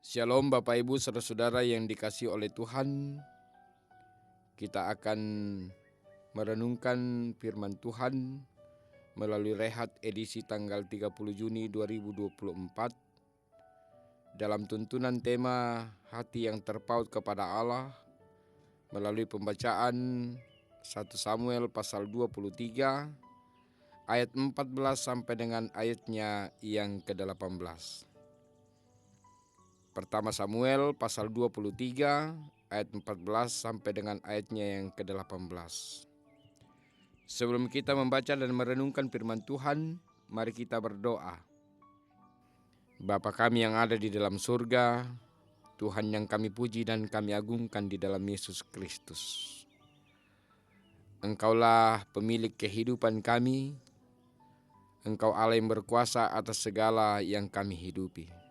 Shalom Bapak Ibu Saudara-saudara yang dikasihi oleh Tuhan. Kita akan merenungkan firman Tuhan melalui Rehat edisi tanggal 30 Juni 2024 dalam tuntunan tema hati yang terpaut kepada Allah melalui pembacaan 1 Samuel pasal 23 ayat 14 sampai dengan ayatnya yang ke-18. Pertama Samuel pasal 23 ayat 14 sampai dengan ayatnya yang ke-18. Sebelum kita membaca dan merenungkan firman Tuhan, mari kita berdoa. Bapa kami yang ada di dalam surga, Tuhan yang kami puji dan kami agungkan di dalam Yesus Kristus. Engkaulah pemilik kehidupan kami, Engkau Allah yang berkuasa atas segala yang kami hidupi.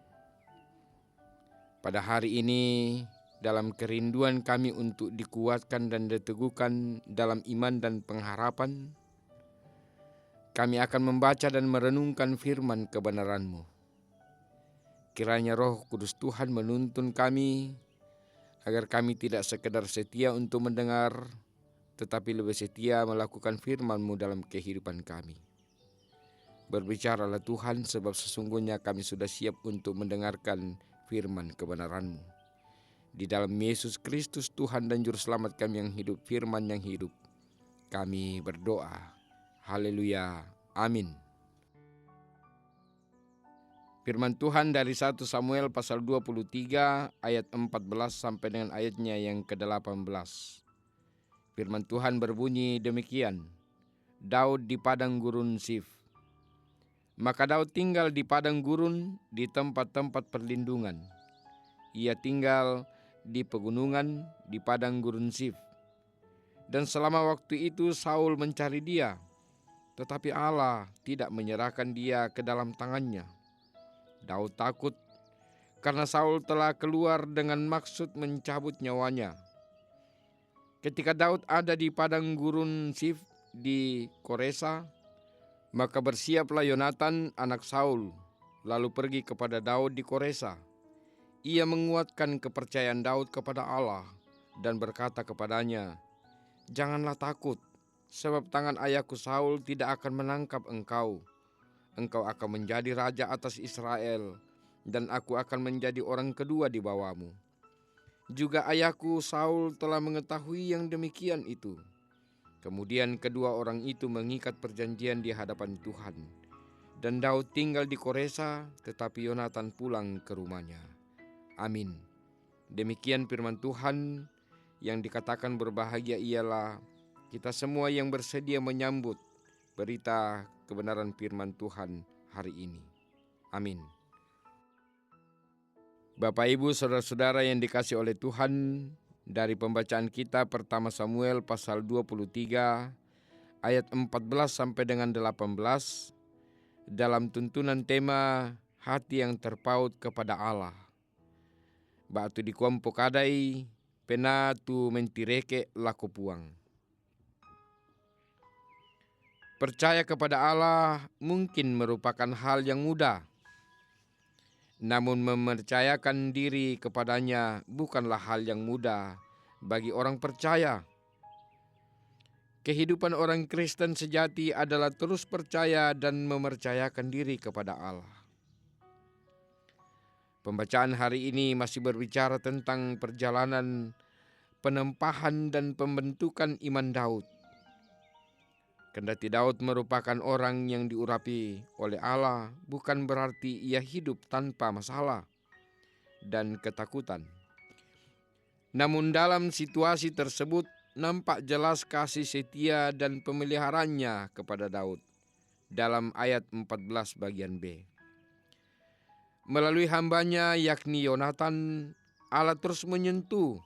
Pada hari ini, dalam kerinduan kami untuk dikuatkan dan diteguhkan dalam iman dan pengharapan, kami akan membaca dan merenungkan firman kebenaran-Mu. Kiranya Roh Kudus Tuhan menuntun kami, agar kami tidak sekedar setia untuk mendengar, tetapi lebih setia melakukan firman-Mu dalam kehidupan kami. Berbicaralah Tuhan, sebab sesungguhnya kami sudah siap untuk mendengarkan firman kebenaran-Mu. Di dalam Yesus Kristus Tuhan dan Juru Selamat kami yang hidup, firman yang hidup, kami berdoa. Haleluya. Amin. Firman Tuhan dari 1 Samuel pasal 23 ayat 14 sampai dengan ayatnya yang ke-18. Firman Tuhan berbunyi demikian. Daud di padang gurun Sif. Maka Daud tinggal di padang gurun di tempat-tempat perlindungan. Ia tinggal di pegunungan di padang gurun Sif. Dan selama waktu itu Saul mencari dia, tetapi Allah tidak menyerahkan dia ke dalam tangannya. Daud takut karena Saul telah keluar dengan maksud mencabut nyawanya. Ketika Daud ada di padang gurun Sif di Koresa, maka bersiaplah Yonatan anak Saul, lalu pergi kepada Daud di Koresa. Ia menguatkan kepercayaan Daud kepada Allah dan berkata kepadanya, "Janganlah takut, sebab tangan ayahku Saul tidak akan menangkap engkau. Engkau akan menjadi raja atas Israel, dan aku akan menjadi orang kedua di bawahmu." Juga ayahku Saul telah mengetahui yang demikian itu. Kemudian kedua orang itu mengikat perjanjian di hadapan Tuhan. Dan Daud tinggal di Koresa, tetapi Yonatan pulang ke rumahnya. Amin. Demikian firman Tuhan. Yang dikatakan berbahagia ialah kita semua yang bersedia menyambut berita kebenaran firman Tuhan hari ini. Amin. Bapak Ibu Saudara-saudara yang dikasihi oleh Tuhan, dari pembacaan kita pertama Samuel pasal 23 ayat 14 sampai dengan 18 dalam tuntunan tema hati yang terpaut kepada Allah. Batu di kuampo kadai pena tu mentireke laku puang. Percaya kepada Allah mungkin merupakan hal yang mudah. Namun mempercayakan diri kepadanya bukanlah hal yang mudah bagi orang percaya. Kehidupan orang Kristen sejati adalah terus percaya dan mempercayakan diri kepada Allah. Pembacaan hari ini masih berbicara tentang perjalanan penempahan dan pembentukan iman Daud. Kendati Daud merupakan orang yang diurapi oleh Allah, bukan berarti ia hidup tanpa masalah dan ketakutan. Namun dalam situasi tersebut nampak jelas kasih setia dan pemeliharaannya kepada Daud dalam ayat 14 bagian B. Melalui hambanya yakni Yonatan, Allah terus menyentuh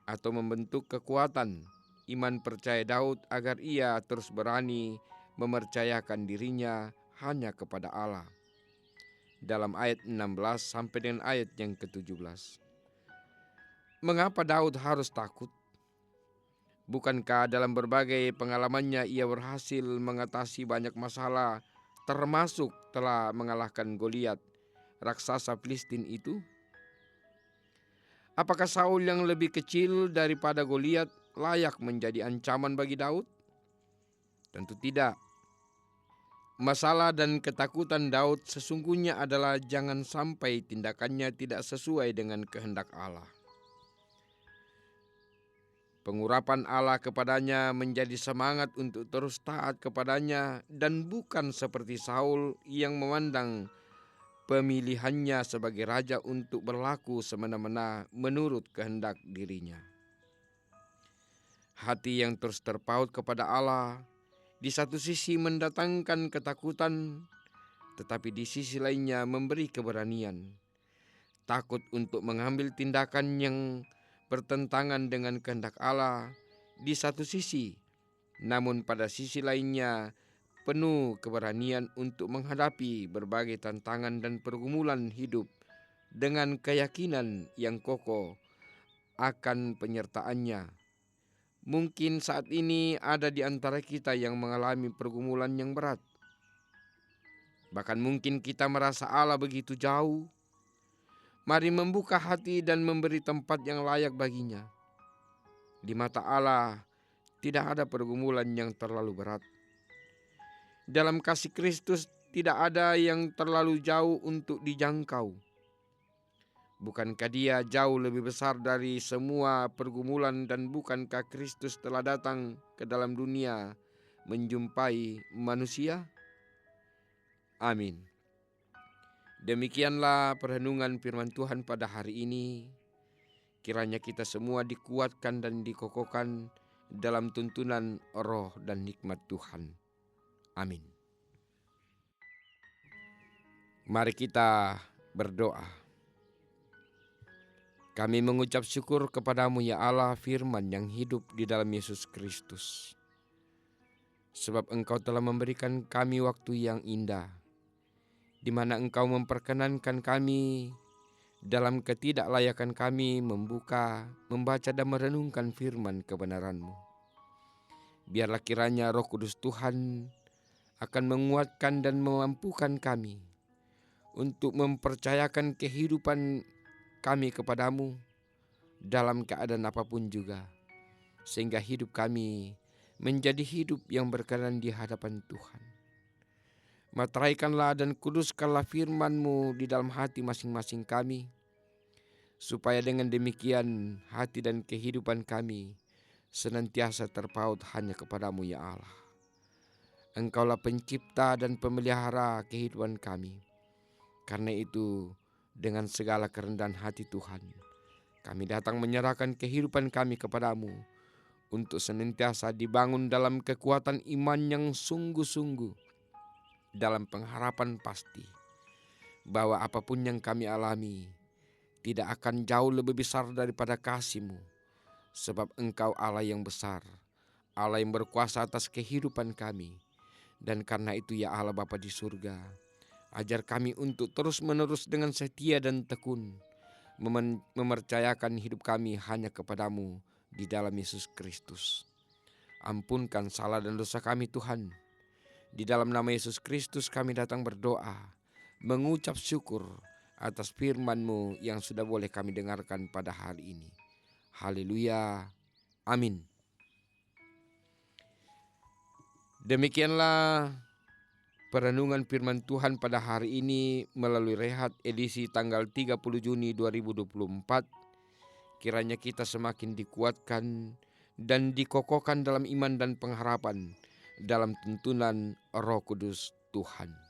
atau membentuk kekuatan iman percaya Daud agar ia terus berani mempercayakan dirinya hanya kepada Allah. Dalam ayat 16 sampai dengan ayat yang ke-17. Mengapa Daud harus takut? Bukankah dalam berbagai pengalamannya ia berhasil mengatasi banyak masalah, termasuk telah mengalahkan Goliat, raksasa Filistin itu? Apakah Saul yang lebih kecil daripada Goliat layak menjadi ancaman bagi Daud? Tentu tidak. Masalah dan ketakutan Daud sesungguhnya adalah jangan sampai tindakannya tidak sesuai dengan kehendak Allah. Pengurapan Allah kepadanya menjadi semangat untuk terus taat kepadanya dan bukan seperti Saul yang memandang pemilihannya sebagai raja untuk berlaku semena-mena menurut kehendak dirinya. Hati yang terus terpaut kepada Allah di satu sisi mendatangkan ketakutan, tetapi di sisi lainnya memberi keberanian. Takut untuk mengambil tindakan yang bertentangan dengan kehendak Allah di satu sisi, namun pada sisi lainnya penuh keberanian untuk menghadapi berbagai tantangan dan pergumulan hidup dengan keyakinan yang kokoh akan penyertaannya. Mungkin saat ini ada di antara kita yang mengalami pergumulan yang berat. Bahkan mungkin kita merasa Allah begitu jauh. Mari membuka hati dan memberi tempat yang layak baginya. Di mata Allah tidak ada pergumulan yang terlalu berat. Dalam kasih Kristus tidak ada yang terlalu jauh untuk dijangkau. Bukankah Dia jauh lebih besar dari semua pergumulan, dan bukankah Kristus telah datang ke dalam dunia menjumpai manusia? Amin. Demikianlah perenungan firman Tuhan pada hari ini. Kiranya kita semua dikuatkan dan dikokohkan dalam tuntunan roh dan nikmat Tuhan. Amin. Mari kita berdoa. Kami mengucap syukur kepadamu ya Allah, firman yang hidup di dalam Yesus Kristus. Sebab Engkau telah memberikan kami waktu yang indah, di mana Engkau memperkenankan kami dalam ketidaklayakan kami membuka, membaca dan merenungkan firman kebenaran-Mu. Biarlah kiranya Roh Kudus Tuhan akan menguatkan dan memampukan kami untuk mempercayakan kehidupan kami kepadamu dalam keadaan apapun juga, sehingga hidup kami menjadi hidup yang berkenan di hadapan Tuhan. Materaikanlah dan kuduskanlah firman-Mu di dalam hati masing-masing kami, supaya dengan demikian hati dan kehidupan kami senantiasa terpaut hanya kepadamu ya Allah. Engkaulah pencipta dan pemelihara kehidupan kami. Karena itu, dengan segala kerendahan hati Tuhan, kami datang menyerahkan kehidupan kami kepadamu, untuk senantiasa dibangun dalam kekuatan iman yang sungguh-sungguh, dalam pengharapan pasti bahwa apapun yang kami alami tidak akan jauh lebih besar daripada kasih-Mu, sebab Engkau Allah yang besar, Allah yang berkuasa atas kehidupan kami. Dan karena itu ya Allah Bapa di surga, ajar kami untuk terus-menerus dengan setia dan tekun mempercayakan hidup kami hanya kepadamu di dalam Yesus Kristus. Ampunkan salah dan dosa kami Tuhan. Di dalam nama Yesus Kristus kami datang berdoa, mengucap syukur atas firman-Mu yang sudah boleh kami dengarkan pada hari ini. Haleluya. Amin. Demikianlah perenungan firman Tuhan pada hari ini melalui Rehat edisi tanggal 30 Juni 2024. Kiranya kita semakin dikuatkan dan dikokohkan dalam iman dan pengharapan dalam tuntunan Roh Kudus Tuhan.